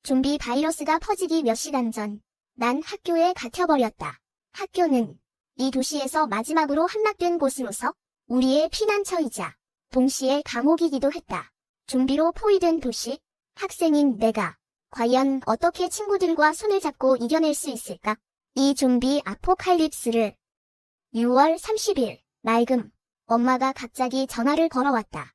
좀비 바이러스가 퍼지기 몇 시간 전, 난 학교에 갇혀버렸다. 학교는 이 도시에서 마지막으로 함락된 곳으로서 우리의 피난처이자 동시에 감옥이기도 했다. 좀비로 포위된 도시, 학생인 내가 과연 어떻게 친구들과 손을 잡고 이겨낼 수 있을까? 이 좀비 아포칼립스를 6월 30일, 맑음. 엄마가 갑자기 전화를 걸어왔다.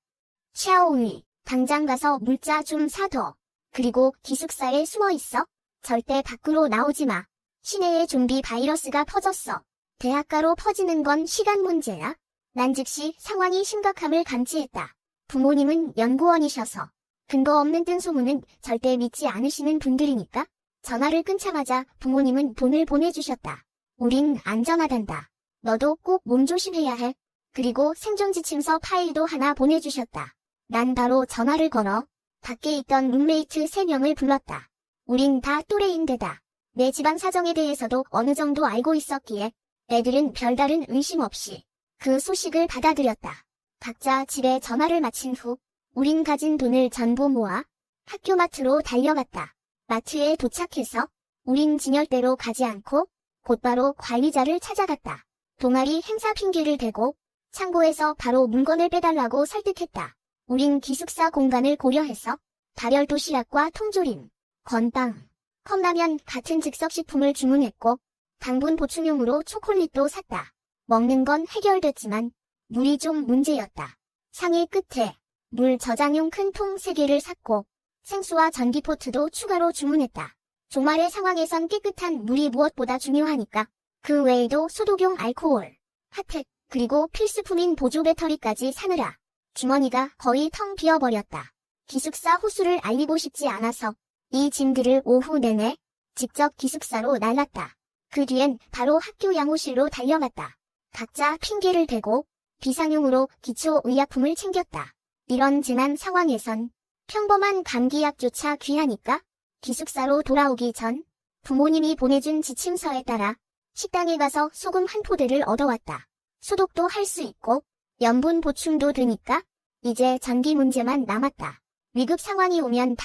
샤오이, 당장 가서 물자 좀 사둬. 그리고 기숙사에 숨어 있어. 절대 밖으로 나오지 마. 시내에 좀비 바이러스가 퍼졌어. 대학가로 퍼지는 건 시간 문제야. 난 즉시 상황이 심각함을 감지했다. 부모님은 연구원이셔서 근거 없는 뜬소문은 절대 믿지 않으시는 분들이니까. 전화를 끊자마자 부모님은 돈을 보내주셨다. 우린 안전하단다. 너도 꼭 몸조심해야 해. 그리고 생존지침서 파일도 하나 보내주셨다. 난 바로 전화를 걸어 밖에 있던 룸메이트 3명을 불렀다. 우린 다 또래인데다 내 집안 사정에 대해서도 어느 정도 알고 있었기에 애들은 별다른 의심 없이 그 소식을 받아들였다. 각자 집에 전화를 마친 후 우린 가진 돈을 전부 모아 학교 마트로 달려갔다. 마트에 도착해서 우린 진열대로 가지 않고 곧바로 관리자를 찾아갔다. 동아리 행사 핑계를 대고 창고에서 바로 물건을 빼달라고 설득했다. 우린 기숙사 공간을 고려해서 다별 도시락과 통조림, 건빵, 컵라면 같은 즉석식품을 주문했고 당분 보충용으로 초콜릿도 샀다. 먹는 건 해결됐지만 물이 좀 문제였다. 상의 끝에 물 저장용 큰 통 3개를 샀고 생수와 전기포트도 추가로 주문했다. 종말의 상황에선 깨끗한 물이 무엇보다 중요하니까 그 외에도 소독용 알코올, 핫팩, 그리고 필수품인 보조 배터리까지 사느라 주머니가 거의 텅 비어버렸다. 기숙사 호수를 알리고 싶지 않아서 이 짐들을 오후 내내 직접 기숙사로 날랐다. 그 뒤엔 바로 학교 양호실로 달려갔다. 각자 핑계를 대고 비상용으로 기초의약품을 챙겼다. 이런 재난 상황에선 평범한 감기약조차 귀하니까 기숙사로 돌아오기 전 부모님이 보내준 지침서에 따라 식당에 가서 소금 한 포대를 얻어왔다. 소독도 할 수 있고 염분 보충도 되니까 이제 전기 문제만 남았다. 위급 상황이 오면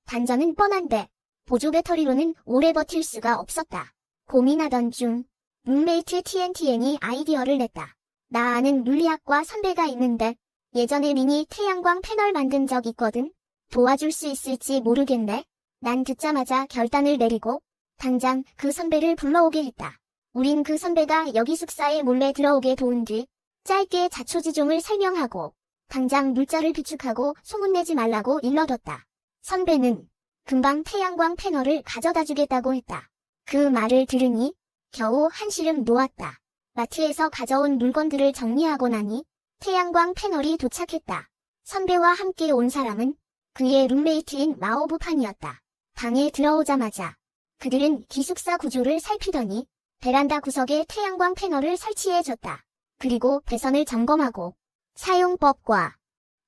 단전은 뻔한데 보조 배터리로는 오래 버틸 수가 없었다. 고민하던 중 룸메이트 TNTN이 아이디어를 냈다. 나 아는 물리학과 선배가 있는데 예전에 미니 태양광 패널 만든 적 있거든. 도와줄 수 있을지 모르겠네. 난 듣자마자 결단을 내리고 당장 그 선배를 불러오게 했다. 우린 그 선배가 여기 숙사에 몰래 들어오게 도운 뒤 짧게 자초지종을 설명하고 당장 물자를 비축하고 소문내지 말라고 일러뒀다. 선배는 금방 태양광 패널을 가져다 주겠다고 했다. 그 말을 들으니 겨우 한시름 놓았다. 마트에서 가져온 물건들을 정리하고 나니 태양광 패널이 도착했다. 선배와 함께 온 사람은 그의 룸메이트인 마오부판이었다. 방에 들어오자마자 그들은 기숙사 구조를 살피더니 베란다 구석에 태양광 패널을 설치해줬다. 그리고 배선을 점검하고 사용법과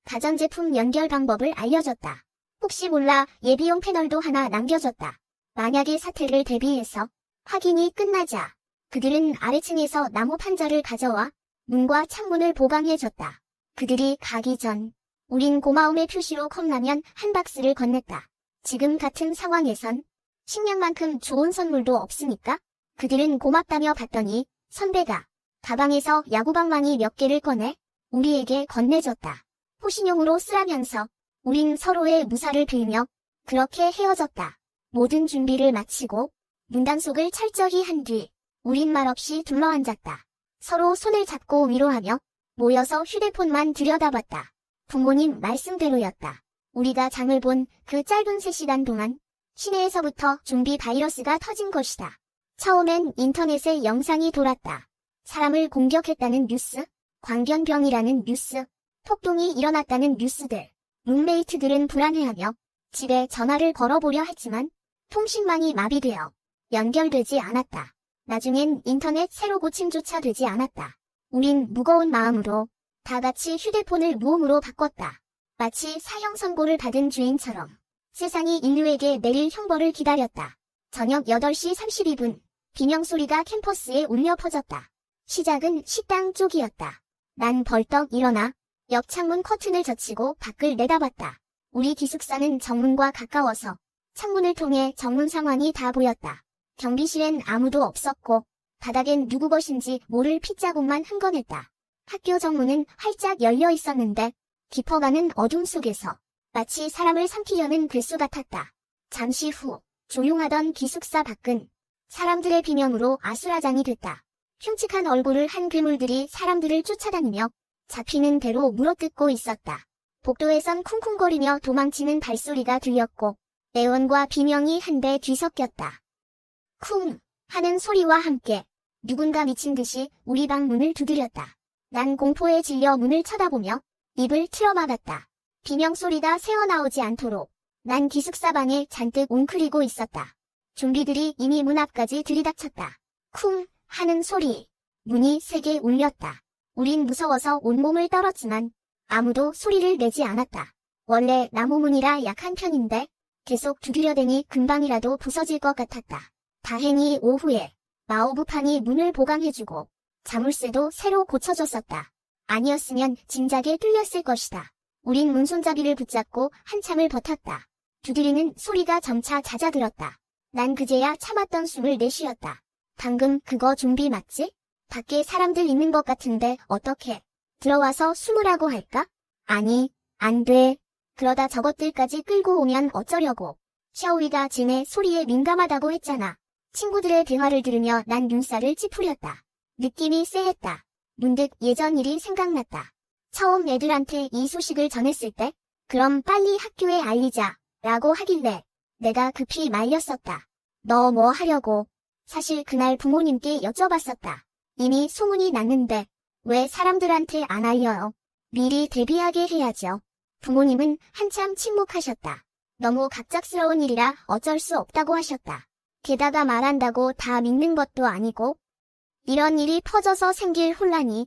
가전제품 연결 방법을 알려줬다. 혹시 몰라 예비용 패널도 하나 남겨줬다. 만약의 사태를 대비해서 확인이 끝나자 그들은 아래층에서 나무 판자를 가져와 문과 창문을 보강해줬다. 그들이 가기 전 우린 고마움의 표시로 컵라면 한 박스를 건넸다. 지금 같은 상황에선 식량만큼 좋은 선물도 없으니까 그들은 고맙다며 받더니 선배가 가방에서 야구방망이 몇 개를 꺼내 우리에게 건네줬다. 호신용으로 쓰라면서 우린 서로의 무사를 빌며 그렇게 헤어졌다. 모든 준비를 마치고 문단속을 철저히 한 뒤 우린 말없이 둘러앉았다. 서로 손을 잡고 위로하며 모여서 휴대폰만 들여다봤다. 부모님 말씀대로였다. 우리가 장을 본 그 짧은 3시간 동안 시내에서부터 좀비 바이러스가 터진 것이다. 처음엔 인터넷에 영상이 돌았다. 사람을 공격했다는 뉴스, 광견병이라는 뉴스, 폭동이 일어났다는 뉴스들. 룸메이트들은 불안해하며 집에 전화를 걸어보려 했지만 통신망이 마비되어 연결되지 않았다. 나중엔 인터넷 새로 고침조차 되지 않았다. 우린 무거운 마음으로 다 같이 휴대폰을 무음으로 바꿨다. 마치 사형 선고를 받은 죄인처럼 세상이 인류에게 내릴 형벌을 기다렸다. 저녁 8시 32분 비명소리가 캠퍼스에 울려 퍼졌다. 시작은 식당 쪽이었다. 난 벌떡 일어나 옆 창문 커튼을 젖히고 밖을 내다봤다. 우리 기숙사는 정문과 가까워서 창문을 통해 정문 상황이 다 보였다. 경비실엔 아무도 없었고 바닥엔 누구 것인지 모를 핏자국만 흥건했다. 학교 정문은 활짝 열려 있었는데 깊어가는 어둠 속에서 마치 사람을 삼키려는 괴수 같았다. 잠시 후 조용하던 기숙사 밖은 사람들의 비명으로 아수라장이 됐다. 흉측한 얼굴을 한 괴물들이 사람들을 쫓아다니며 잡히는 대로 물어뜯고 있었다. 복도에선 쿵쿵거리며 도망치는 발소리가 들렸고 애원과 비명이 한배 뒤섞였다. 쿵 하는 소리와 함께 누군가 미친 듯이 우리 방 문을 두드렸다. 난 공포에 질려 문을 쳐다보며 입을 틀어막았다. 비명소리가 새어나오지 않도록 난 기숙사 방에 잔뜩 웅크리고 있었다. 좀비들이 이미 문 앞까지 들이닥쳤다. 쿵 하는 소리. 문이 세게 울렸다. 우린 무서워서 온몸을 떨었지만 아무도 소리를 내지 않았다. 원래 나무문이라 약한 편인데 계속 두드려대니 금방이라도 부서질 것 같았다. 다행히 오후에 마오부판이 문을 보강해주고 자물쇠도 새로 고쳐줬었다. 아니었으면 진작에 뚫렸을 것이다. 우린 문손잡이를 붙잡고 한참을 버텼다. 두드리는 소리가 점차 잦아들었다. 난 그제야 참았던 숨을 내쉬었다. 방금 그거 좀비 맞지? 밖에 사람들 있는 것 같은데 어떻게? 들어와서 숨으라고 할까? 아니, 안 돼. 그러다 저것들까지 끌고 오면 어쩌려고. 샤오이가 지네 소리에 민감하다고 했잖아. 친구들의 대화를 들으며 난 눈살을 찌푸렸다. 느낌이 쎄했다. 문득 예전 일이 생각났다. 처음 애들한테 이 소식을 전했을 때, 그럼 빨리 학교에 알리자, 라고 하길래 내가 급히 말렸었다. 너 뭐 하려고? 사실 그날 부모님께 여쭤봤었다. 이미 소문이 났는데 왜 사람들한테 안 알려요? 미리 대비하게 해야죠. 부모님은 한참 침묵하셨다. 너무 갑작스러운 일이라 어쩔 수 없다고 하셨다. 게다가 말한다고 다 믿는 것도 아니고 이런 일이 퍼져서 생길 혼란이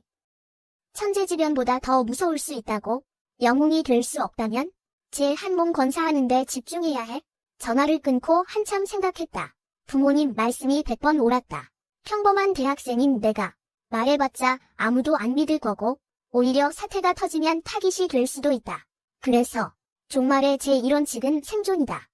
천재지변보다 더 무서울 수 있다고? 영웅이 될 수 없다면? 제 한 몸 건사하는데 집중해야 해? 전화를 끊고 한참 생각했다. 부모님 말씀이 100번 옳았다. 평범한 대학생인 내가 말해봤자 아무도 안 믿을 거고 오히려 사태가 터지면 타깃이 될 수도 있다. 그래서 종말의 제 이론칙은 생존이다.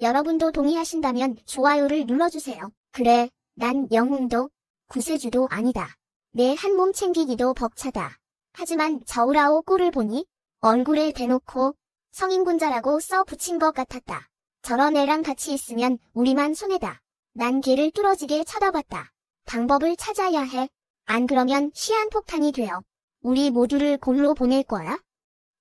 여러분도 동의하신다면 좋아요를 눌러주세요. 그래, 난 영웅도 구세주도 아니다. 내 한 몸 챙기기도 벅차다. 하지만 저우라오 꼴을 보니 얼굴에 대놓고 성인군자라고 써 붙인 것 같았다. 저런 애랑 같이 있으면 우리만 손해다. 난 걔를 뚫어지게 쳐다봤다. 방법을 찾아야 해. 안 그러면 시한폭탄이 되어 우리 모두를 골로 보낼 거야.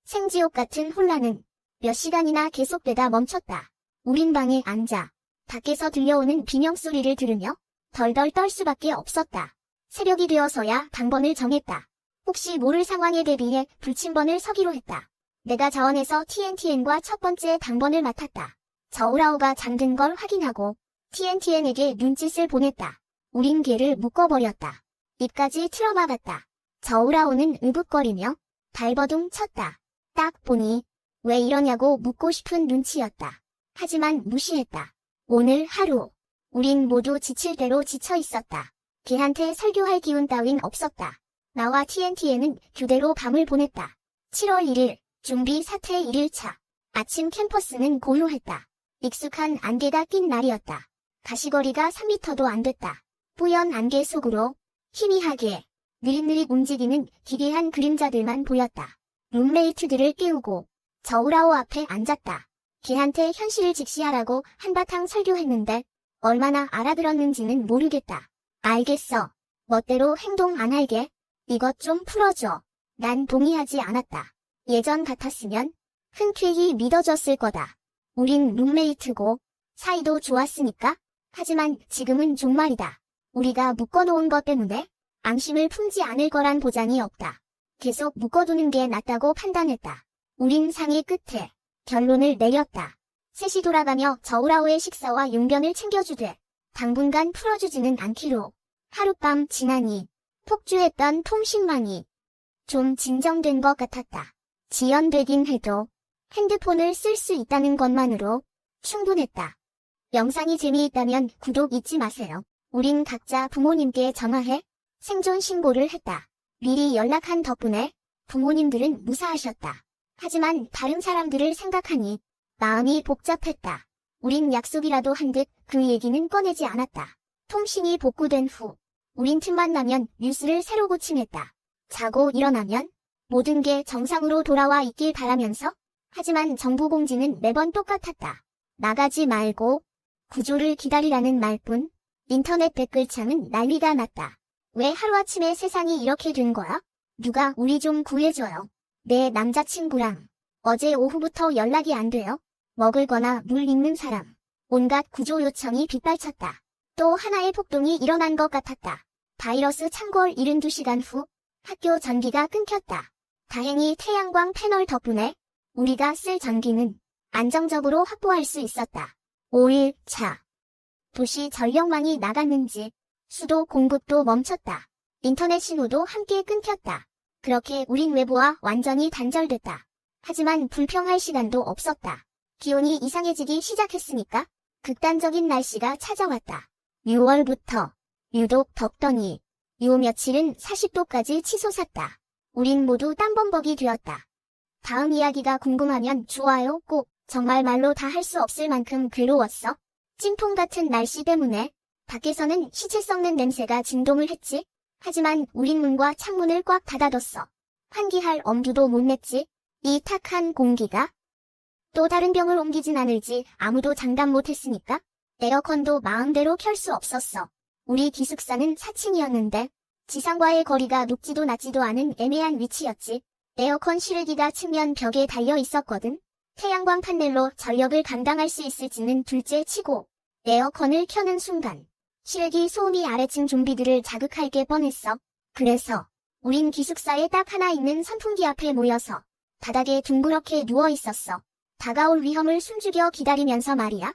생지옥 같은 혼란은 몇 시간이나 계속되다 멈췄다. 우린 방에 앉아 밖에서 들려오는 비명소리를 들으며 덜덜 떨 수밖에 없었다. 새벽이 되어서야 당번을 정했다. 혹시 모를 상황에 대비해 불침번을 서기로 했다. 내가 자원해서 TNTN과 첫 번째 당번을 맡았다. 저우라오가 잠든 걸 확인하고 TNTN에게 눈짓을 보냈다. 우린 걔를 묶어버렸다. 입까지 틀어막았다. 저우라오는 으붓거리며 발버둥 쳤다. 딱 보니 왜 이러냐고 묻고 싶은 눈치였다. 하지만 무시했다. 오늘 하루 우린 모두 지칠 대로 지쳐 있었다. 걔한테 설교할 기운 따윈 없었다. 나와 TNTN은 교대로 밤을 보냈다. 7월 1일 좀비 사태 1일차. 아침 캠퍼스는 고요했다. 익숙한 안개가 낀 날이었다. 가시거리가 3미터도 안 됐다. 뿌연 안개 속으로 희미하게 느릿느릿 움직이는 기괴한 그림자들만 보였다. 룸메이트들을 깨우고 저우라오 앞에 앉았다. 걔한테 현실을 직시하라고 한바탕 설교했는데 얼마나 알아들었는지는 모르겠다. 알겠어. 멋대로 행동 안 할게. 이것 좀 풀어줘. 난 동의하지 않았다. 예전 같았으면 흔쾌히 믿어줬을 거다. 우린 룸메이트고 사이도 좋았으니까. 하지만 지금은 종말이다. 우리가 묶어놓은 것 때문에 앙심을 품지 않을 거란 보장이 없다. 계속 묶어두는 게 낫다고 판단했다. 우린 상의 끝에 결론을 내렸다. 셋이 돌아가며 저우라오의 식사와 용변을 챙겨주되 당분간 풀어주지는 않기로. 하룻밤 지나니 폭주했던 통신망이 좀 진정된 것 같았다. 지연되긴 해도 핸드폰을 쓸 수 있다는 것만으로 충분했다. 영상이 재미있다면 구독 잊지 마세요. 우린 각자 부모님께 전화해 생존 신고를 했다. 미리 연락한 덕분에 부모님들은 무사하셨다. 하지만 다른 사람들을 생각하니 마음이 복잡했다. 우린 약속이라도 한 듯 그 얘기는 꺼내지 않았다. 통신이 복구된 후 우린 틈만 나면 뉴스를 새로 고침했다. 자고 일어나면 모든 게 정상으로 돌아와 있길 바라면서. 하지만 정부 공지는 매번 똑같았다. 나가지 말고 구조를 기다리라는 말뿐. 인터넷 댓글창은 난리가 났다. 왜 하루아침에 세상이 이렇게 된 거야? 누가 우리 좀 구해줘요. 내 남자친구랑 어제 오후부터 연락이 안 돼요. 먹을 거나 물 있는 사람. 온갖 구조 요청이 빗발쳤다. 또 하나의 폭동이 일어난 것 같았다. 바이러스 창궐 72시간 후 학교 전기가 끊겼다. 다행히 태양광 패널 덕분에 우리가 쓸 전기는 안정적으로 확보할 수 있었다. 5일 차. 도시 전력망이 나갔는지 수도 공급도 멈췄다. 인터넷 신호도 함께 끊겼다. 그렇게 우린 외부와 완전히 단절됐다. 하지만 불평할 시간도 없었다. 기온이 이상해지기 시작했으니까 극단적인 날씨가 찾아왔다. 6월부터 유독 덥더니 요 며칠은 40도까지 치솟았다. 우린 모두 땀범벅이 되었다. 다음 이야기가 궁금하면 좋아요 꼭. 정말 말로 다 할 수 없을 만큼 괴로웠어. 찜통 같은 날씨 때문에 밖에서는 시체 썩는 냄새가 진동을 했지. 하지만 우린 문과 창문을 꽉 닫아뒀어. 환기할 엄두도 못 냈지. 이 탁한 공기가 또 다른 병을 옮기진 않을지 아무도 장담 못했으니까 에어컨도 마음대로 켤 수 없었어. 우리 기숙사는 4층이었는데 지상과의 거리가 높지도 낮지도 않은 애매한 위치였지. 에어컨 실기가 측면 벽에 달려 있었거든. 태양광 판넬로 전력을 감당할 수 있을지는 둘째 치고 에어컨을 켜는 순간 실기 소음이 아래층 좀비들을 자극할 게 뻔했어. 그래서 우린 기숙사에 딱 하나 있는 선풍기 앞에 모여서 바닥에 둥그렇게 누워 있었어. 다가올 위험을 숨죽여 기다리면서 말이야.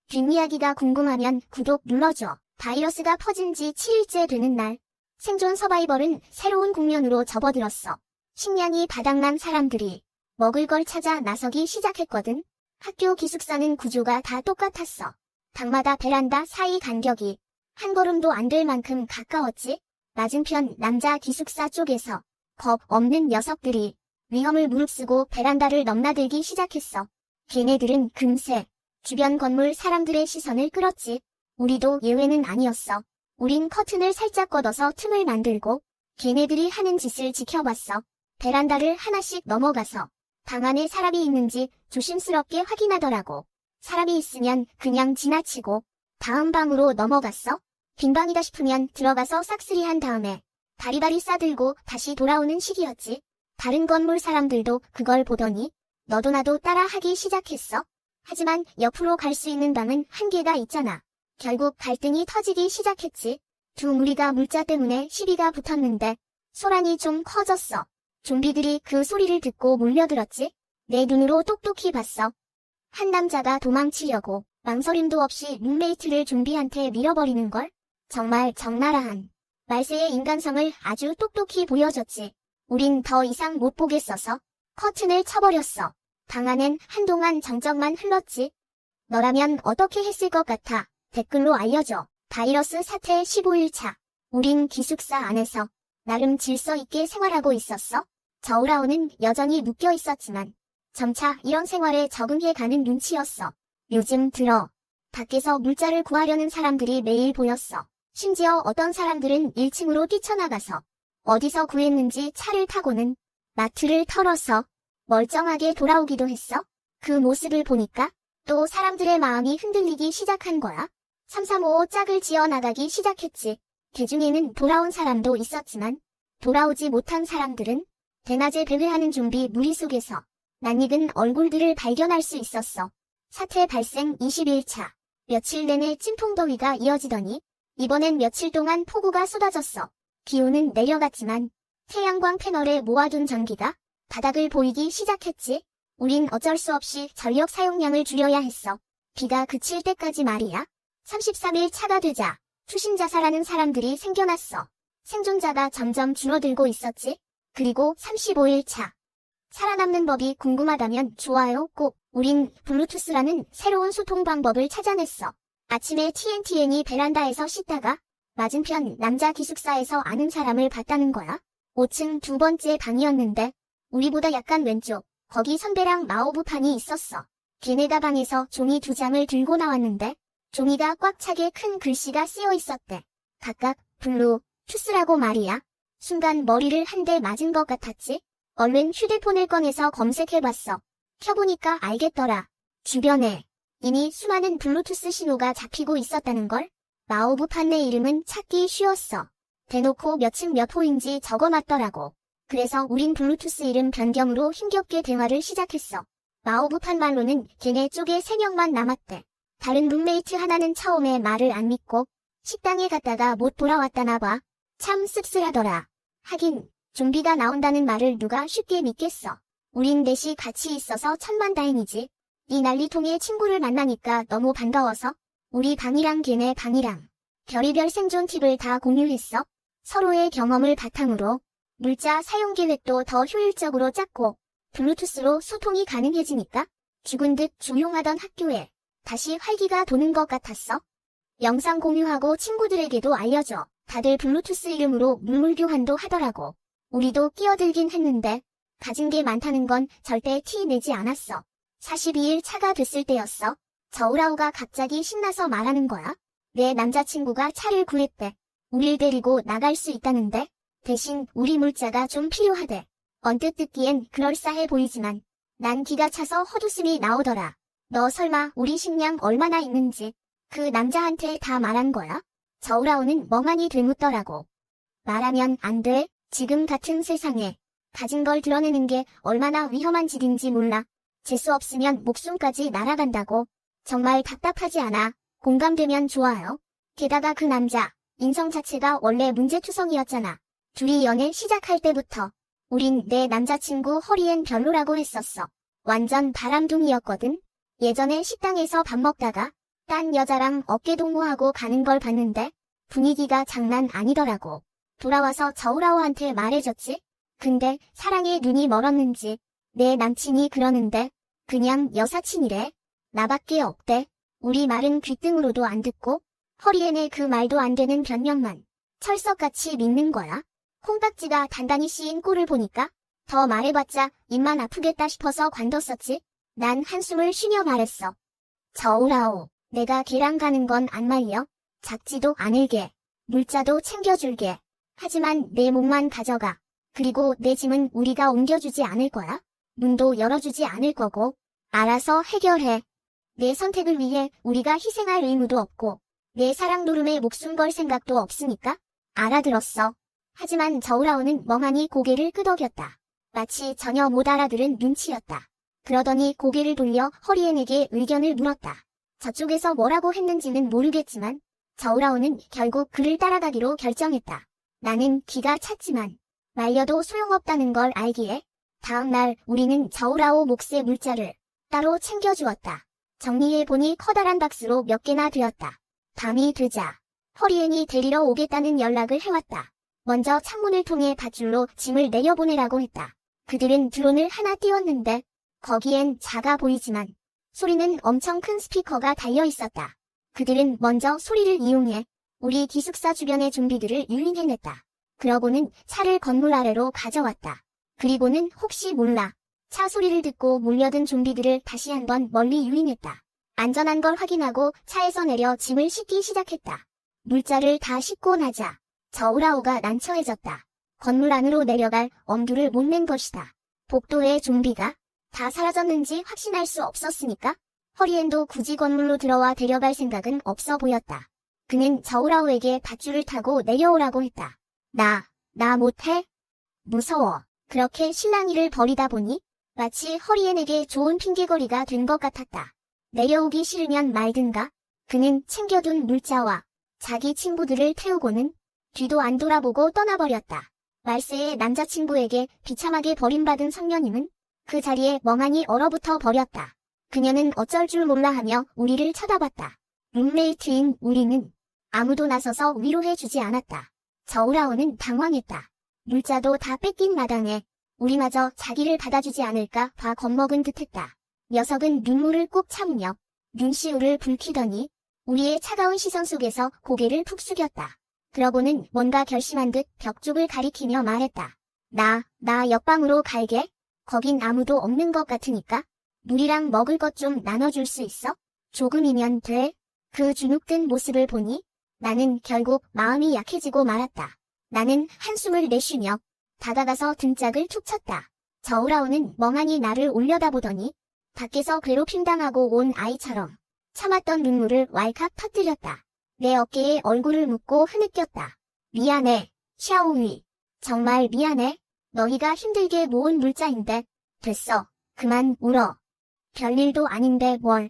뒷이야기가 궁금하면 구독 눌러줘. 바이러스가 퍼진 지 7일째 되는 날 생존 서바이벌은 새로운 국면으로 접어들었어. 식량이 바닥난 사람들이 먹을 걸 찾아 나서기 시작했거든. 학교 기숙사는 구조가 다 똑같았어. 방마다 베란다 사이 간격이 한 걸음도 안 될 만큼 가까웠지. 맞은편 남자 기숙사 쪽에서 겁 없는 녀석들이 위험을 무릅쓰고 베란다를 넘나들기 시작했어. 걔네들은 금세 주변 건물 사람들의 시선을 끌었지. 우리도 예외는 아니었어. 우린 커튼을 살짝 걷어서 틈을 만들고 걔네들이 하는 짓을 지켜봤어. 베란다를 하나씩 넘어가서 방 안에 사람이 있는지 조심스럽게 확인하더라고. 사람이 있으면 그냥 지나치고 다음 방으로 넘어갔어. 빈 방이다 싶으면 들어가서 싹쓸이한 다음에 바리바리 싸들고 다시 돌아오는 식이었지. 다른 건물 사람들도 그걸 보더니 너도 나도 따라 하기 시작했어. 하지만 옆으로 갈 수 있는 방은 한계가 있잖아. 결국 갈등이 터지기 시작했지. 두 무리가 물자 때문에 시비가 붙었는데 소란이 좀 커졌어. 좀비들이 그 소리를 듣고 몰려들었지. 내 눈으로 똑똑히 봤어. 한 남자가 도망치려고 망설임도 없이 룸메이트를 좀비한테 밀어버리는 걸. 정말 적나라한 말세의 인간성을 아주 똑똑히 보여줬지. 우린 더 이상 못 보겠어서 커튼을 쳐버렸어. 방 안엔 한동안 정적만 흘렀지. 너라면 어떻게 했을 것 같아? 댓글로 알려줘. 바이러스 사태 15일차. 우린 기숙사 안에서 나름 질서 있게 생활하고 있었어. 저울아오는 여전히 묶여 있었지만 점차 이런 생활에 적응해가는 눈치였어. 요즘 들어 밖에서 물자를 구하려는 사람들이 매일 보였어. 심지어 어떤 사람들은 1층으로 뛰쳐나가서 어디서 구했는지 차를 타고는 마트를 털어서 멀쩡하게 돌아오기도 했어. 그 모습을 보니까 또 사람들의 마음이 흔들리기 시작한 거야. 335 짝을 지어 나가기 시작했지. 그중에는 돌아온 사람도 있었지만 돌아오지 못한 사람들은 대낮에 배회하는 좀비 무리 속에서 낯익은 얼굴들을 발견할 수 있었어. 사태 발생 20일차. 며칠 내내 찜통더위가 이어지더니 이번엔 며칠 동안 폭우가 쏟아졌어. 기온은 내려갔지만 태양광 패널에 모아둔 전기가 바닥을 보이기 시작했지. 우린 어쩔 수 없이 전력 사용량을 줄여야 했어. 비가 그칠 때까지 말이야. 33일 차가 되자 투신자살하는 사람들이 생겨났어. 생존자가 점점 줄어들고 있었지. 그리고 35일 차. 살아남는 법이 궁금하다면 좋아요 꼭. 우린 블루투스라는 새로운 소통 방법을 찾아냈어. 아침에 TNTN이 베란다에서 씻다가 맞은편 남자 기숙사에서 아는 사람을 봤다는 거야. 5층 두 번째 방이었는데 우리보다 약간 왼쪽. 거기 선배랑 마오브판이 있었어. 걔네 가방에서 종이 2장을 들고 나왔는데 종이가 꽉 차게 큰 글씨가 쓰여 있었대. 각각 블루 투스라고 말이야. 순간 머리를 한 대 맞은 것 같았지. 얼른 휴대폰을 꺼내서 검색해봤어. 켜보니까 알겠더라. 주변에 이미 수많은 블루투스 신호가 잡히고 있었다는 걸. 마오부 판네 이름은 찾기 쉬웠어. 대놓고 몇 층 몇 호인지 적어놨더라고. 그래서 우린 블루투스 이름 변경으로 힘겹게 대화를 시작했어. 마오부 판 말로는 걔네 쪽에 3명만 남았대. 다른 룸메이트 하나는 처음에 말을 안 믿고 식당에 갔다가 못 돌아왔다나 봐. 참 씁쓸하더라. 하긴 좀비가 나온다는 말을 누가 쉽게 믿겠어. 우린 넷이 같이 있어서 천만다행이지. 이 난리통에 친구를 만나니까 너무 반가워서 우리 방이랑 걔네 방이랑 별의별 생존 팁을 다 공유했어. 서로의 경험을 바탕으로 물자 사용 계획도 더 효율적으로 짰고 블루투스로 소통이 가능해지니까 죽은 듯 조용하던 학교에 다시 활기가 도는 것 같았어. 영상 공유하고 친구들에게도 알려줘. 다들 블루투스 이름으로 물물 교환도 하더라고. 우리도 끼어들긴 했는데 가진 게 많다는 건 절대 티 내지 않았어. 42일 차가 됐을 때였어. 저우라오가 갑자기 신나서 말하는 거야. 내 남자친구가 차를 구했대. 우릴 데리고 나갈 수 있다는데 대신 우리 물자가 좀 필요하대. 언뜻 듣기엔 그럴싸해 보이지만 난 기가 차서 헛웃음이 나오더라. 너 설마 우리 식량 얼마나 있는지 그 남자한테 다 말한 거야? 저우라오는 멍하니 되묻더라고. 말하면 안 돼. 지금 같은 세상에 가진 걸 드러내는 게 얼마나 위험한 짓인지 몰라. 재수 없으면 목숨까지 날아간다고. 정말 답답하지 않아. 공감되면 좋아요. 게다가 그 남자 인성 자체가 원래 문제투성이었잖아. 둘이 연애 시작할 때부터 우린 내 남자친구 허리엔 별로라고 했었어. 완전 바람둥이였거든. 예전에 식당에서 밥 먹다가 딴 여자랑 어깨동무하고 가는 걸 봤는데 분위기가 장난 아니더라고. 돌아와서 저우라오한테 말해줬지. 근데 사랑에 눈이 멀었는지 내 남친이 그러는데 그냥 여사친이래. 나밖에 없대. 우리 말은 귓등으로도 안 듣고 허리에네 그 말도 안 되는 변명만 철석같이 믿는 거야. 콩깍지가 단단히 씌인 꼴을 보니까 더 말해봤자 입만 아프겠다 싶어서 관뒀었지. 난 한숨을 쉬며 말했어. 저우라오, 내가 걔랑 가는 건 안 말려. 작지도 않을게. 물자도 챙겨줄게. 하지만 내 몸만 가져가. 그리고 내 짐은 우리가 옮겨주지 않을 거야. 문도 열어주지 않을 거고. 알아서 해결해. 내 선택을 위해 우리가 희생할 의무도 없고 내 사랑 노름에 목숨 걸 생각도 없으니까. 알아들었어. 하지만 저우라오는 멍하니 고개를 끄덕였다. 마치 전혀 못 알아들은 눈치였다. 그러더니 고개를 돌려 허리엔에게 의견을 물었다. 저쪽에서 뭐라고 했는지는 모르겠지만 저우라오는 결국 그를 따라가기로 결정했다. 나는 기가 찼지만 말려도 소용없다는 걸 알기에 다음 날 우리는 저우라오 몫의 물자를 따로 챙겨주었다. 정리해보니 커다란 박스로 몇 개나 되었다. 밤이 되자 허리엔이 데리러 오겠다는 연락을 해왔다. 먼저 창문을 통해 밧줄로 짐을 내려보내라고 했다. 그들은 드론을 하나 띄웠는데 거기엔 작아 보이지만 소리는 엄청 큰 스피커가 달려 있었다. 그들은 먼저 소리를 이용해 우리 기숙사 주변의 좀비들을 유인해냈다. 그러고는 차를 건물 아래로 가져왔다. 그리고는 혹시 몰라 차 소리를 듣고 몰려든 좀비들을 다시 한번 멀리 유인했다. 안전한 걸 확인하고 차에서 내려 짐을 싣기 시작했다. 물자를 다 싣고 나자 저우라오가 난처해졌다. 건물 안으로 내려갈 엄두를 못 낸 것이다. 복도의 좀비가 다 사라졌는지 확신할 수 없었으니까 허리엔도 굳이 건물로 들어와 데려갈 생각은 없어 보였다. 그는 저우라오에게 밧줄을 타고 내려오라고 했다. 나 못해? 무서워. 그렇게 실랑이를 벌이다 보니 마치 허리엔에게 좋은 핑계거리가 된 것 같았다. 내려오기 싫으면 말든가. 그는 챙겨둔 물자와 자기 친구들을 태우고는 뒤도 안 돌아보고 떠나버렸다. 말세의 남자친구에게 비참하게 버림받은 성년임은 그 자리에 멍하니 얼어붙어 버렸다. 그녀는 어쩔 줄 몰라 하며 우리를 쳐다봤다. 룸메이트인 우리는 아무도 나서서 위로해주지 않았다. 저우라오는 당황했다. 물자도 다 뺏긴 마당에 우리마저 자기를 받아주지 않을까 봐 겁먹은 듯했다. 녀석은 눈물을 꾹 참으며 눈시울을 붉히더니 우리의 차가운 시선 속에서 고개를 푹 숙였다. 그러고는 뭔가 결심한 듯 벽 쪽을 가리키며 말했다. 나 옆방으로 갈게. 거긴 아무도 없는 것 같으니까. 우리랑 먹을 것 좀 나눠줄 수 있어? 조금이면 돼. 그 주눅든 모습을 보니 나는 결국 마음이 약해지고 말았다. 나는 한숨을 내쉬며 다가가서 등짝을 툭 쳤다. 저우라오는 멍하니 나를 올려다보더니 밖에서 괴롭힘 당하고 온 아이처럼 참았던 눈물을 왈칵 터뜨렸다. 내 어깨에 얼굴을 묻고 흐느꼈다. 미안해, 샤오위. 정말 미안해. 너희가 힘들게 모은 물자인데. 됐어. 그만 울어. 별일도 아닌데 뭘.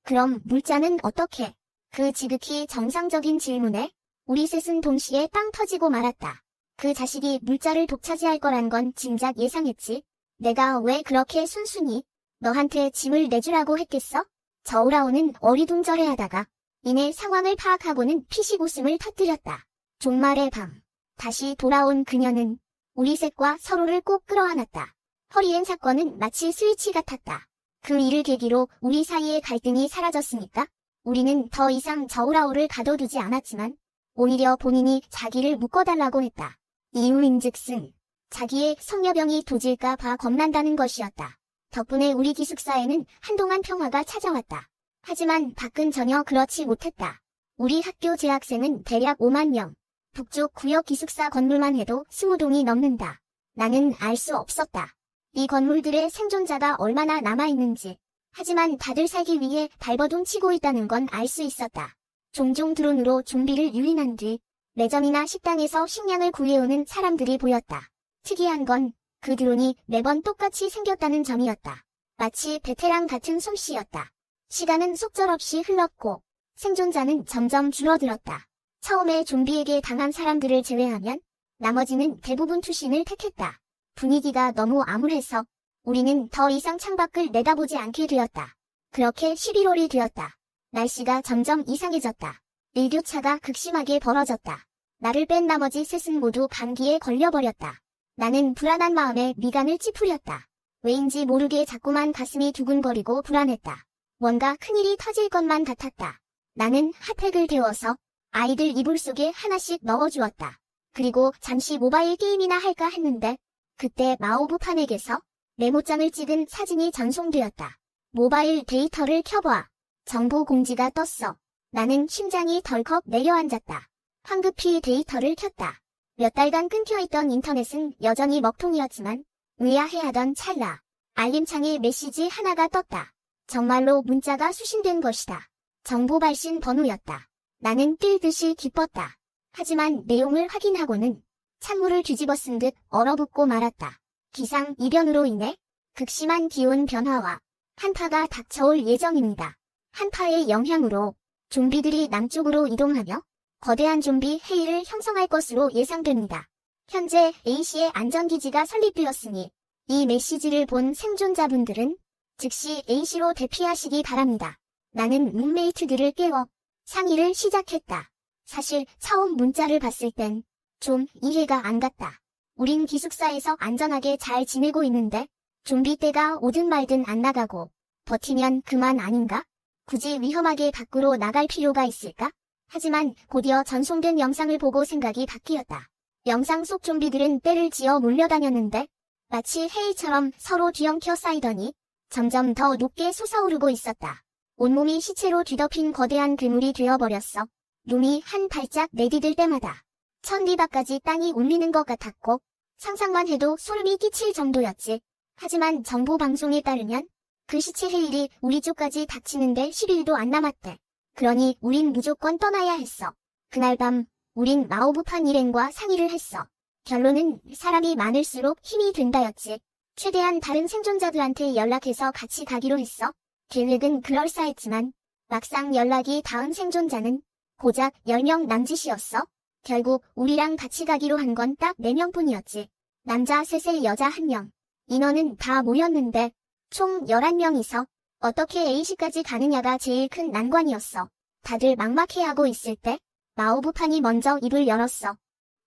그럼 물자는 어떻게? 그 지극히 정상적인 질문에 우리 셋은 동시에 빵 터지고 말았다. 그 자식이 물자를 독차지할 거란 건 진작 예상했지. 내가 왜 그렇게 순순히 너한테 짐을 내주라고 했겠어? 저우라오는 어리둥절해하다가 이내 상황을 파악하고는 피식 웃음을 터뜨렸다. 종말의 밤. 다시 돌아온 그녀는 우리 셋과 서로를 꼭 끌어안았다. 허리엔 사건은 마치 스위치 같았다. 그 일을 계기로 우리 사이의 갈등이 사라졌으니까 우리는 더 이상 저우라오를 가둬두지 않았지만 오히려 본인이 자기를 묶어달라고 했다. 이유인즉슨 자기의 성녀병이 도질까 봐 겁난다는 것이었다. 덕분에 우리 기숙사에는 한동안 평화가 찾아왔다. 하지만 밖은 전혀 그렇지 못했다. 우리 학교 재학생은 대략 5만 명. 북쪽 구역 기숙사 건물만 해도 20동이 넘는다. 나는 알 수 없었다. 이 건물들의 생존자가 얼마나 남아있는지. 하지만 다들 살기 위해 발버둥 치고 있다는 건 알 수 있었다. 종종 드론으로 좀비를 유인한 뒤 매점이나 식당에서 식량을 구해오는 사람들이 보였다. 특이한 건 그 드론이 매번 똑같이 생겼다는 점이었다. 마치 베테랑 같은 솜씨였다. 시간은 속절없이 흘렀고 생존자는 점점 줄어들었다. 처음에 좀비에게 당한 사람들을 제외하면 나머지는 대부분 투신을 택했다. 분위기가 너무 암울해서 우리는 더 이상 창밖을 내다보지 않게 되었다. 그렇게 11월이 되었다. 날씨가 점점 이상해졌다. 일교차가 극심하게 벌어졌다. 나를 뺀 나머지 셋은 모두 감기에 걸려버렸다. 나는 불안한 마음에 미간을 찌푸렸다. 왜인지 모르게 자꾸만 가슴이 두근거리고 불안했다. 뭔가 큰일이 터질 것만 같았다. 나는 핫팩을 데워서 아이들 이불 속에 하나씩 넣어주었다. 그리고 잠시 모바일 게임이나 할까 했는데 그때 마오부판에게서 메모장을 찍은 사진이 전송되었다. 모바일 데이터를 켜봐. 정보 공지가 떴어. 나는 심장이 덜컥 내려앉았다. 황급히 데이터를 켰다. 몇 달간 끊겨있던 인터넷은 여전히 먹통이었지만 의아해하던 찰나 알림창에 메시지 하나가 떴다. 정말로 문자가 수신된 것이다. 정보 발신 번호였다. 나는 뛸 듯이 기뻤다. 하지만 내용을 확인하고는 찬물을 뒤집어 쓴 듯 얼어붙고 말았다. 기상 이변으로 인해 극심한 기온 변화와 한파가 닥쳐올 예정입니다. 한파의 영향으로 좀비들이 남쪽으로 이동하며 거대한 좀비 해일을 형성할 것으로 예상됩니다. 현재 A시의 안전기지가 설립되었으니 이 메시지를 본 생존자분들은 즉시 A시로 대피하시기 바랍니다. 나는 룸메이트들을 깨워 상의를 시작했다. 사실 처음 문자를 봤을 땐 좀 이해가 안 갔다. 우린 기숙사에서 안전하게 잘 지내고 있는데 좀비 떼가 오든 말든 안 나가고 버티면 그만 아닌가? 굳이 위험하게 밖으로 나갈 필요가 있을까? 하지만 곧이어 전송된 영상을 보고 생각이 바뀌었다. 영상 속 좀비들은 떼를 지어 몰려다녔는데 마치 해일처럼 서로 뒤엉켜 쌓이더니 점점 더 높게 솟아오르고 있었다. 온몸이 시체로 뒤덮인 거대한 그물이 되어버렸어. 룸이 한 발짝 내디딜 때마다 천리밖까지 땅이 울리는 것 같았고 상상만 해도 소름이 끼칠 정도였지. 하지만 정보 방송에 따르면 그 시체 해일이 우리 쪽까지 닥치는데 10일도 안 남았대. 그러니 우린 무조건 떠나야 했어. 그날 밤 우린 마오부판 일행과 상의를 했어. 결론은 사람이 많을수록 힘이 된다였지. 최대한 다른 생존자들한테 연락해서 같이 가기로 했어. 계획은 그럴싸했지만 막상 연락이 닿은 생존자는 고작 10명 남짓이었어. 결국 우리랑 같이 가기로 한 건 딱 4명뿐이었지. 남자 3에 여자 1명. 인원은 다 모였는데 총 11명이서 어떻게 A시까지 가느냐가 제일 큰 난관이었어. 다들 막막해하고 있을 때 마오부판이 먼저 입을 열었어.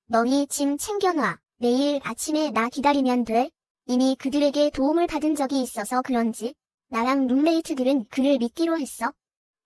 너희 짐 챙겨놔. 내일 아침에 나 기다리면 돼. 이미 그들에게 도움을 받은 적이 있어서 그런지 나랑 룸메이트들은 그를 믿기로 했어.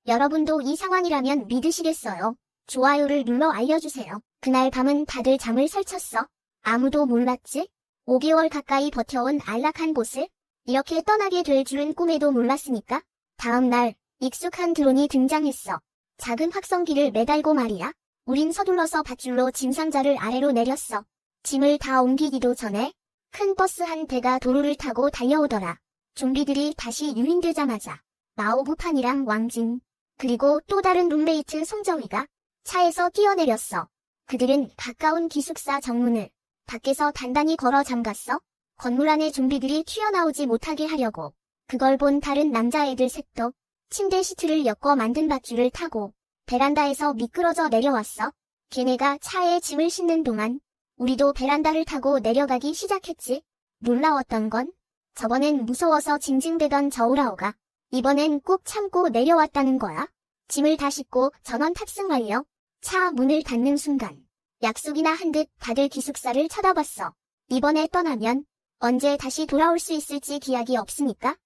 여러분도 이 상황이라면 믿으시겠어요? 좋아요를 눌러 알려주세요. 그날 밤은 다들 잠을 설쳤어. 아무도 몰랐지? 5개월 가까이 버텨온 안락한 곳을 이렇게 떠나게 될 줄은 꿈에도 몰랐으니까. 다음 날 익숙한 드론이 등장했어. 작은 확성기를 매달고 말이야. 우린 서둘러서 밧줄로 짐 상자를 아래로 내렸어. 짐을 다 옮기기도 전에 큰 버스 한 대가 도로를 타고 달려오더라. 좀비들이 다시 유인되자마자 마오부판이랑 왕진, 그리고 또 다른 룸메이트 송정희가 차에서 뛰어내렸어. 그들은 가까운 기숙사 정문을 밖에서 단단히 걸어 잠갔어. 건물 안에 좀비들이 튀어나오지 못하게 하려고. 그걸 본 다른 남자애들 셋도 침대 시트를 엮어 만든 밧줄을 타고 베란다에서 미끄러져 내려왔어. 걔네가 차에 짐을 싣는 동안 우리도 베란다를 타고 내려가기 시작했지. 놀라웠던 건 저번엔 무서워서 징징대던 저우라오가 이번엔 꾹 참고 내려왔다는 거야. 짐을 다 싣고 전원 탑승 완료. 차 문을 닫는 순간 약속이나 한 듯 다들 기숙사를 쳐다봤어. 이번에 떠나면 언제 다시 돌아올 수 있을지 기약이 없으니까.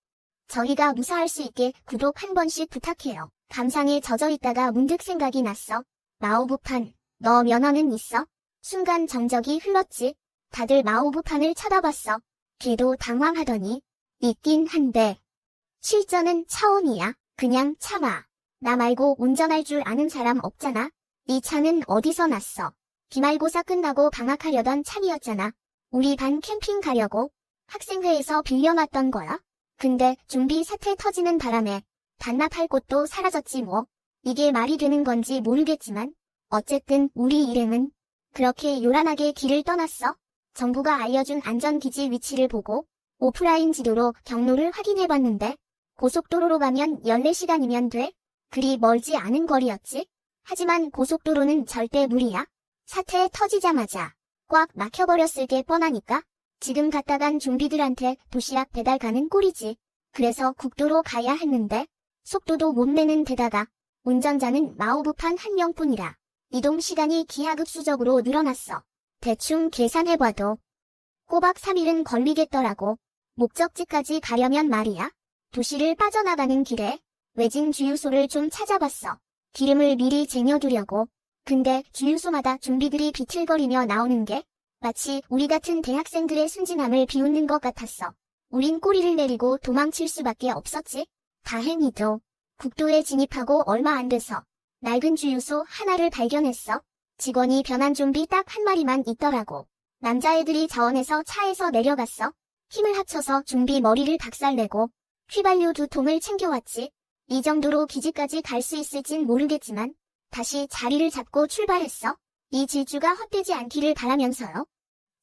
저희가 무사할 수 있게 구독 한 번씩 부탁해요. 감상에 젖어 있다가 문득 생각이 났어. 마오부판, 너 면허는 있어? 순간 정적이 흘렀지. 다들 마오부판을 쳐다봤어. 걔도 당황하더니 있긴 한데 실전은 처음이야. 그냥 참아. 나 말고 운전할 줄 아는 사람 없잖아. 이 차는 어디서 났어? 기말고사 끝나고 방학하려던 차이었잖아. 우리 반 캠핑 가려고 학생회에서 빌려놨던 거야. 근데 좀비 사태 터지는 바람에 반납할 곳도 사라졌지 뭐. 이게 말이 되는 건지 모르겠지만 어쨌든 우리 일행은 그렇게 요란하게 길을 떠났어. 정부가 알려준 안전기지 위치를 보고 오프라인 지도로 경로를 확인해봤는데 고속도로로 가면 14시간이면 돼. 그리 멀지 않은 거리였지. 하지만 고속도로는 절대 무리야. 사태 터지자마자 꽉 막혀버렸을 게 뻔하니까. 지금 갔다 간 좀비들한테 도시락 배달 가는 꼴이지. 그래서 국도로 가야 했는데 속도도 못 내는 데다가 운전자는 마오부판 한 명뿐이라 이동 시간이 기하급수적으로 늘어났어. 대충 계산해봐도 꼬박 3일은 걸리겠더라고. 목적지까지 가려면 말이야. 도시를 빠져나가는 길에 외진 주유소를 좀 찾아봤어. 기름을 미리 쟁여두려고. 근데 주유소마다 좀비들이 비틀거리며 나오는 게 마치 우리 같은 대학생들의 순진함을 비웃는 것 같았어. 우린 꼬리를 내리고 도망칠 수밖에 없었지. 다행히도 국도에 진입하고 얼마 안 돼서 낡은 주유소 하나를 발견했어. 직원이 변한 좀비 딱 한 마리만 있더라고. 남자애들이 자원해서 차에서 내려갔어. 힘을 합쳐서 좀비 머리를 박살내고 휘발유 2통을 챙겨왔지. 이 정도로 기지까지 갈 수 있을진 모르겠지만 다시 자리를 잡고 출발했어. 이 질주가 헛되지 않기를 바라면서요.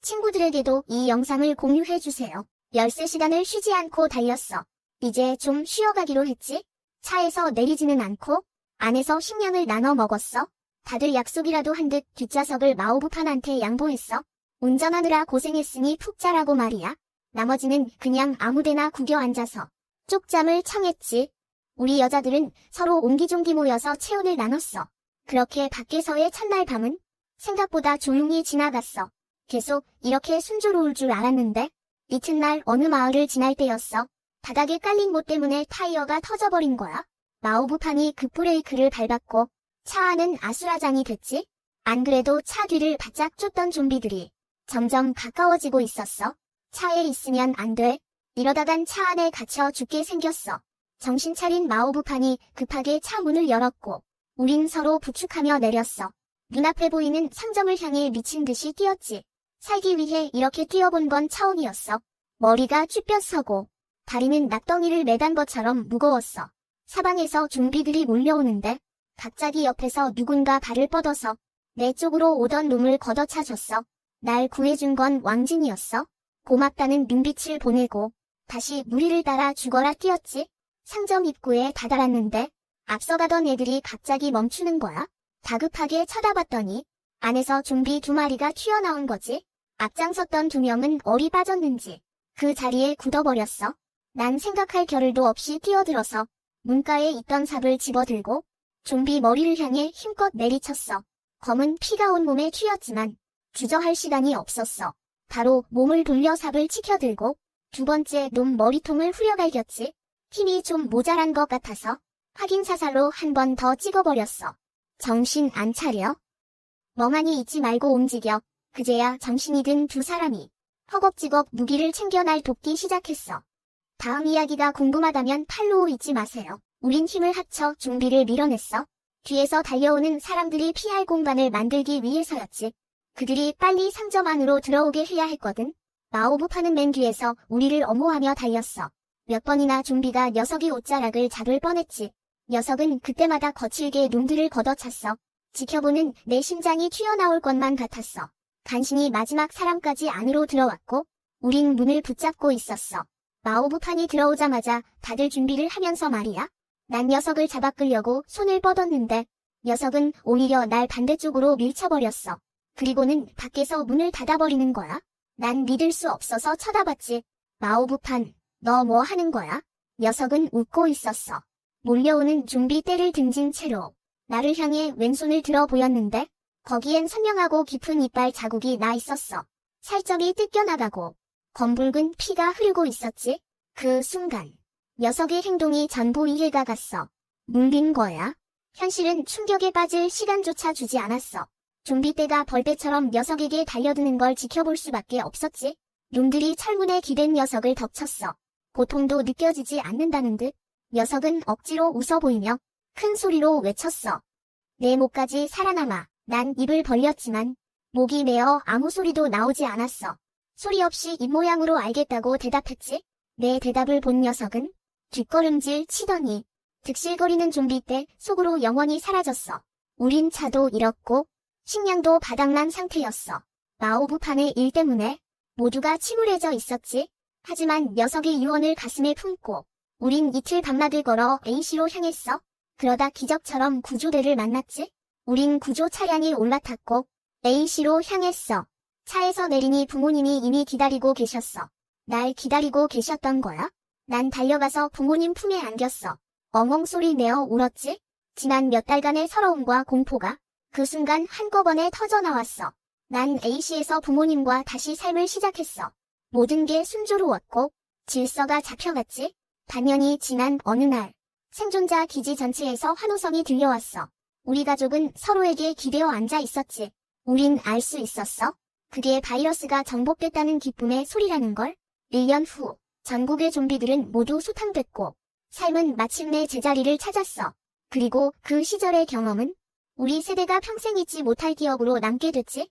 친구들에게도 이 영상을 공유해주세요. 13시간을 쉬지 않고 달렸어. 이제 좀 쉬어가기로 했지. 차에서 내리지는 않고 안에서 식량을 나눠 먹었어. 다들 약속이라도 한 듯 뒷좌석을 마오부판한테 양보했어. 운전하느라 고생했으니 푹 자라고 말이야. 나머지는 그냥 아무데나 구겨 앉아서 쪽잠을 청했지. 우리 여자들은 서로 옹기종기 모여서 체온을 나눴어. 그렇게 밖에서의 첫날 밤은 생각보다 조용히 지나갔어. 계속 이렇게 순조로울 줄 알았는데 이튿날 어느 마을을 지날 때였어. 바닥에 깔린 못 때문에 타이어가 터져버린 거야. 마오부판이 급브레이크를 밟았고 차 안은 아수라장이 됐지. 안 그래도 차 뒤를 바짝 쫓던 좀비들이 점점 가까워지고 있었어. 차에 있으면 안 돼. 이러다간 차 안에 갇혀 죽게 생겼어. 정신 차린 마오부판이 급하게 차 문을 열었고 우린 서로 부축하며 내렸어. 눈앞에 보이는 상점을 향해 미친 듯이 뛰었지. 살기 위해 이렇게 뛰어본 건 처음이었어. 머리가 쭈뼛서고 다리는 낙덩이를 매단 것처럼 무거웠어. 사방에서 좀비들이 몰려오는데 갑자기 옆에서 누군가 발을 뻗어서 내 쪽으로 오던 놈을 걷어차줬어. 날 구해준 건 왕진이었어. 고맙다는 눈빛을 보내고 다시 무리를 따라 죽어라 뛰었지. 상점 입구에 다다랐는데 앞서가던 애들이 갑자기 멈추는 거야. 다급하게 쳐다봤더니 안에서 좀비 2마리가 튀어나온 거지. 앞장섰던 2명은 어리 빠졌는지 그 자리에 굳어버렸어. 난 생각할 겨를도 없이 뛰어들어서 문가에 있던 삽을 집어들고 좀비 머리를 향해 힘껏 내리쳤어. 검은 피가 온 몸에 튀었지만 주저할 시간이 없었어. 바로 몸을 돌려 삽을 치켜들고 2번째 놈 머리통을 후려갈겼지. 힘이 좀 모자란 것 같아서 확인 사살로 한 번 더 찍어버렸어. 정신 안 차려? 멍하니 있지 말고 움직여. 그제야 정신이 든 2사람이 허겁지겁 무기를 챙겨 날 돕기 시작했어. 다음 이야기가 궁금하다면 팔로우 잊지 마세요. 우린 힘을 합쳐 좀비를 밀어냈어. 뒤에서 달려오는 사람들이 피할 공간을 만들기 위해서였지. 그들이 빨리 상점 안으로 들어오게 해야 했거든. 마오부파는 맨 뒤에서 우리를 엄호하며 달렸어. 몇 번이나 좀비가 녀석이 옷자락을 잡을 뻔했지. 녀석은 그때마다 거칠게 룸들을 걷어찼어. 지켜보는 내 심장이 튀어나올 것만 같았어. 간신히 마지막 사람까지 안으로 들어왔고 우린 문을 붙잡고 있었어. 마오부판이 들어오자마자 다들 준비를 하면서 말이야. 난 녀석을 잡아 끌려고 손을 뻗었는데 녀석은 오히려 날 반대쪽으로 밀쳐버렸어. 그리고는 밖에서 문을 닫아버리는 거야. 난 믿을 수 없어서 쳐다봤지. 마오부판, 너 뭐 하는 거야? 녀석은 웃고 있었어. 몰려오는 좀비 떼를 등진 채로 나를 향해 왼손을 들어 보였는데 거기엔 선명하고 깊은 이빨 자국이 나 있었어. 살점이 뜯겨나가고 검붉은 피가 흐르고 있었지. 그 순간 녀석의 행동이 전부 이해가 갔어. 물린 거야? 현실은 충격에 빠질 시간조차 주지 않았어. 좀비 떼가 벌떼처럼 녀석에게 달려드는 걸 지켜볼 수밖에 없었지. 놈들이 철문에 기댄 녀석을 덮쳤어. 고통도 느껴지지 않는다는 듯 녀석은 억지로 웃어 보이며 큰 소리로 외쳤어. 내 목까지 살아남아. 난 입을 벌렸지만 목이 메어 아무 소리도 나오지 않았어. 소리 없이 입모양으로 알겠다고 대답했지. 내 대답을 본 녀석은 뒷걸음질 치더니 득실거리는 좀비 떼 속으로 영원히 사라졌어. 우린 차도 잃었고 식량도 바닥난 상태였어. 마오부판의 일 때문에 모두가 침울해져 있었지. 하지만 녀석의 유언을 가슴에 품고 우린 이틀 밤낮을 걸어 A시로 향했어. 그러다 기적처럼 구조대를 만났지. 우린 구조 차량에 올라탔고 A시로 향했어. 차에서 내리니 부모님이 이미 기다리고 계셨어. 날 기다리고 계셨던 거야? 난 달려가서 부모님 품에 안겼어. 엉엉 소리 내어 울었지. 지난 몇 달간의 서러움과 공포가 그 순간 한꺼번에 터져나왔어. 난 A시에서 부모님과 다시 삶을 시작했어. 모든 게 순조로웠고 질서가 잡혀갔지. 반년이 지난 어느 날 생존자 기지 전체에서 환호성이 들려왔어. 우리 가족은 서로에게 기대어 앉아 있었지. 우린 알 수 있었어. 그게 바이러스가 정복됐다는 기쁨의 소리라는 걸. 1년 후 전국의 좀비들은 모두 소탕됐고 삶은 마침내 제자리를 찾았어. 그리고 그 시절의 경험은 우리 세대가 평생 잊지 못할 기억으로 남게 됐지.